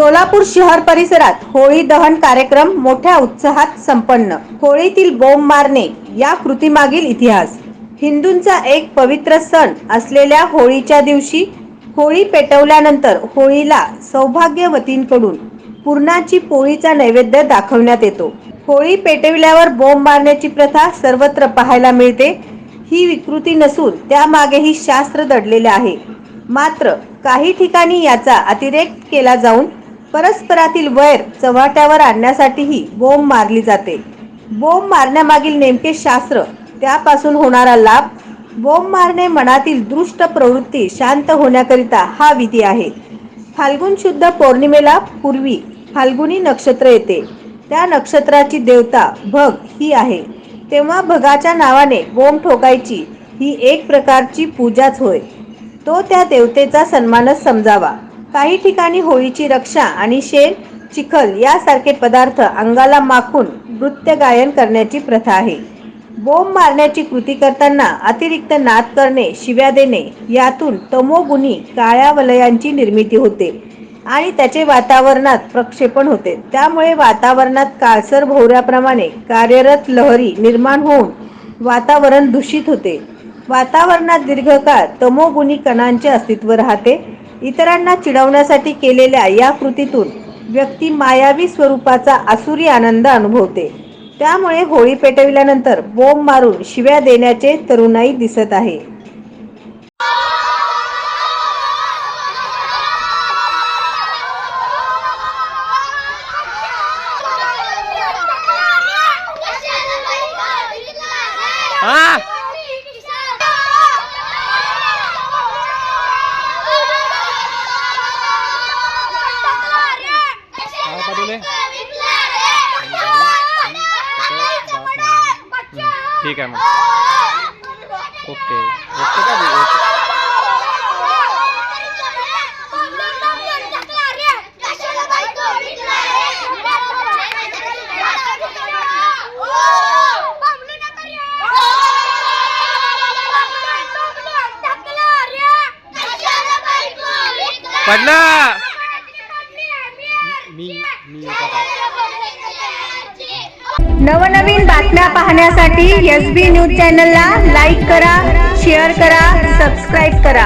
सोलापूर शहर परिसरात होळी दहन कार्यक्रम मोठ्या उत्साहात संपन्न। होळीतील बोंब मारणे या कृतीमागील इतिहास। हिंदूंचा एक पवित्र सण असलेल्या होळीच्या दिवशी होळी पेटवल्यानंतर होळीला सौभाग्यवतींकडून पुरणाची पोळीचा नैवेद्य दाखवण्यात येतो। होळी पेटविल्यावर बोंब मारण्याची प्रथा सर्वत्र पाहायला मिळते। ही विकृती नसून त्यामागेही शास्त्र दडलेले आहे। मात्र काही ठिकाणी याचा अतिरेक केला जाऊन परस्परातील वैर चव्हाट्यावर आणण्यासाठीही बोंब मारली जाते। बोंब मारण्यामागील नेमके शास्त्र, त्यापासून होणारा लाभ। बोंब मारणे मनातील दुष्ट प्रवृत्ती शांत होण्याकरिता हा विधी आहे। फाल्गुन शुद्ध पौर्णिमेला पूर्वी फाल्गुनी नक्षत्र येते। त्या नक्षत्राची देवता भग ही आहे। तेव्हा भगाच्या नावाने बोंब ठोकायची ही एक प्रकारची पूजाच होय। तो त्या देवतेचा सन्मानच समजावा। काही ठिकाणी होळीची रक्षा आणि शेण, चिखल यासारखे पदार्थ अंगाला माखून नृत्य गायन करण्याची प्रथा आहे। बोंब मारण्याची कृती करताना अतिरिक्त नाद करणे, शिव्या देणे यातून तमोगुणी काळ्या वलयांची निर्मिती होते आणि त्याचे वातावरणात प्रक्षेपण होते। त्यामुळे वातावरणात काळसर भोवऱ्याप्रमाणे कार्यरत लहरी निर्माण होऊन वातावरण दूषित होते। वातावरणात दीर्घकाळ तमोगुणी कणांचे अस्तित्व राहते। इतरांना चिडवण्यासाठी केलेल्या या कृतीतून व्यक्ती मायावी स्वरूपाचा आसुरी आनंद अनुभवते। त्यामुळे होळी पेटविल्यानंतर बोंब मारून शिव्या देण्याचे तरुणाई दिसत आहे। ठीक आहे मग ओके ओके का पडला नवनवीन बातम्या पाहण्यासाठी SB न्यूज चॅनलला लाईक करा, शेअर करा, सबस्क्राईब करा।